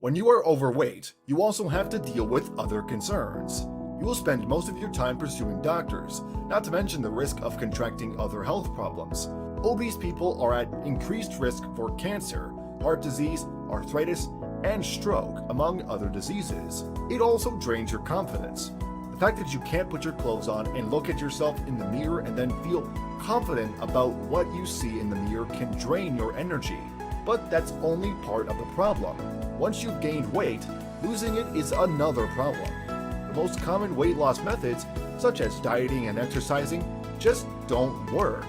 When you are overweight, you also have to deal with other concerns. You will spend most of your time pursuing doctors, not to mention the risk of contracting other health problems. Obese people are at increased risk for cancer, heart disease, arthritis, and stroke, among other diseases. It also drains your confidence. The fact that you can't put your clothes on and look at yourself in the mirror and then feel confident about what you see in the mirror can drain your energy. But that's only part of the problem. Once you've gained weight, losing it is another problem. The most common weight loss methods, such as dieting and exercising, just don't work.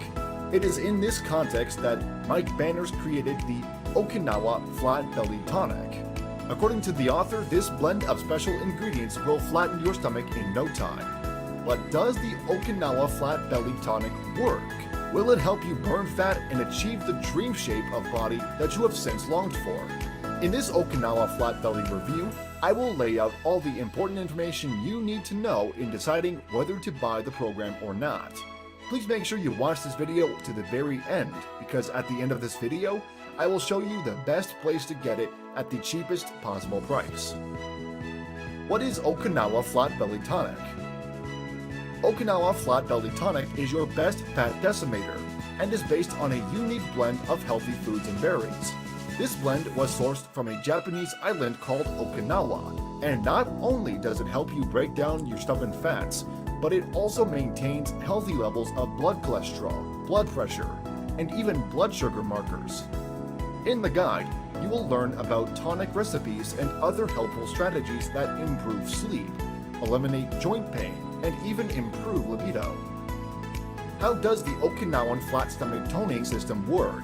It is in this context that Mike Banners created the Okinawa Flat Belly Tonic. According to the author, this blend of special ingredients will flatten your stomach in no time. But does the Okinawa Flat Belly Tonic work? Will it help you burn fat and achieve the dream shape of body that you have since longed for? In this Okinawa Flat Belly review, I will lay out all the important information you need to know in deciding whether to buy the program or not. Please make sure you watch this video to the very end, because at the end of this video, I will show you the best place to get it at the cheapest possible price. What is Okinawa Flat Belly Tonic? Okinawa Flat Belly Tonic is your best fat decimator and is based on a unique blend of healthy foods and berries. This blend was sourced from a Japanese island called Okinawa, and not only does it help you break down your stubborn fats, but it also maintains healthy levels of blood cholesterol, blood pressure, and even blood sugar markers. In the guide, you will learn about tonic recipes and other helpful strategies that improve sleep, eliminate joint pain, and even improve libido. How does the Okinawan flat stomach toning system work?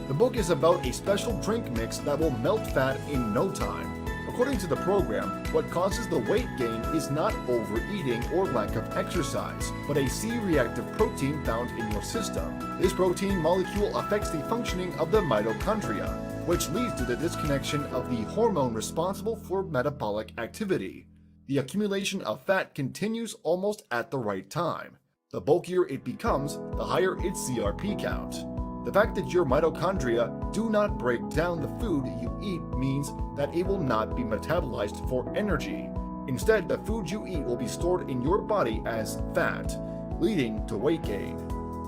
The book is about a special drink mix that will melt fat in no time. According to the program, what causes the weight gain is not overeating or lack of exercise, but a C-reactive protein found in your system. This protein molecule affects the functioning of the mitochondria, which leads to the disconnection of the hormone responsible for metabolic activity. The accumulation of fat continues almost at the right time. The bulkier it becomes, the higher its CRP count. The fact that your mitochondria do not break down the food you eat means that it will not be metabolized for energy. Instead, the food you eat will be stored in your body as fat, leading to weight gain.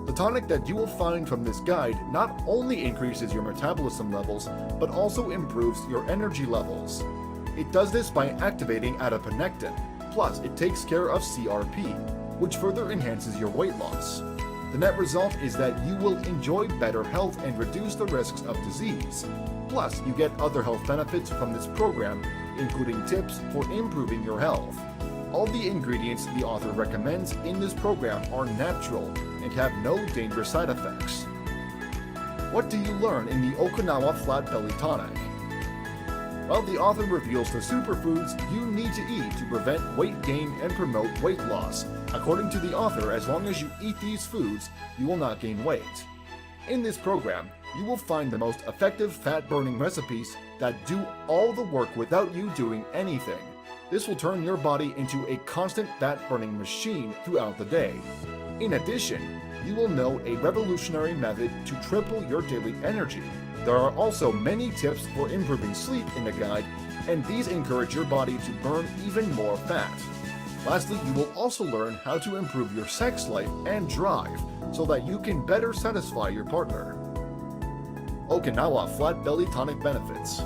The tonic that you will find from this guide not only increases your metabolism levels, but also improves your energy levels. It does this by activating adiponectin, plus it takes care of CRP, which further enhances your weight loss. The net result is that you will enjoy better health and reduce the risks of disease. Plus, you get other health benefits from this program, including tips for improving your health. All the ingredients the author recommends in this program are natural and have no dangerous side effects. What do you learn in the Okinawa Flat Belly Tonic? Well, the author reveals the superfoods you need to eat to prevent weight gain and promote weight loss. According to the author, as long as you eat these foods, you will not gain weight. In this program, you will find the most effective fat-burning recipes that do all the work without you doing anything. This will turn your body into a constant fat-burning machine throughout the day. In addition, you will know a revolutionary method to triple your daily energy. There are also many tips for improving sleep in the guide, and these encourage your body to burn even more fat. Lastly, you will also learn how to improve your sex life and drive so that you can better satisfy your partner. Okinawa Flat Belly Tonic benefits.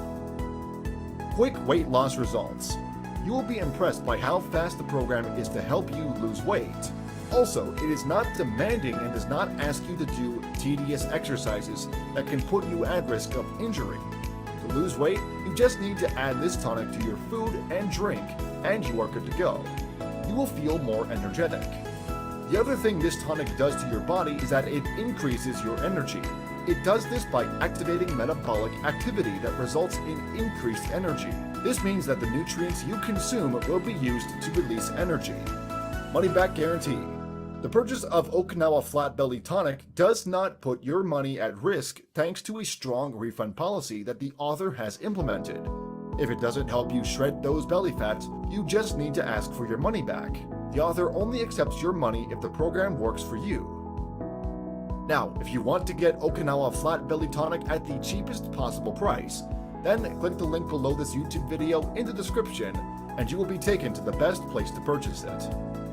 Quick weight loss results. You will be impressed by how fast the program is to help you lose weight. Also, it is not demanding and does not ask you to do tedious exercises that can put you at risk of injury. To lose weight, you just need to add this tonic to your food and drink, and you are good to go. You will feel more energetic. The other thing this tonic does to your body is that it increases your energy. It does this by activating metabolic activity that results in increased energy. This means that the nutrients you consume will be used to release energy. Money back guarantee. The purchase of Okinawa Flat Belly Tonic does not put your money at risk thanks to a strong refund policy that the author has implemented. If it doesn't help you shred those belly fats, you just need to ask for your money back. The author only accepts your money if the program works for you. Now, if you want to get Okinawa Flat Belly Tonic at the cheapest possible price, Then click the link below this YouTube video in the description and you will be taken to the best place to purchase it.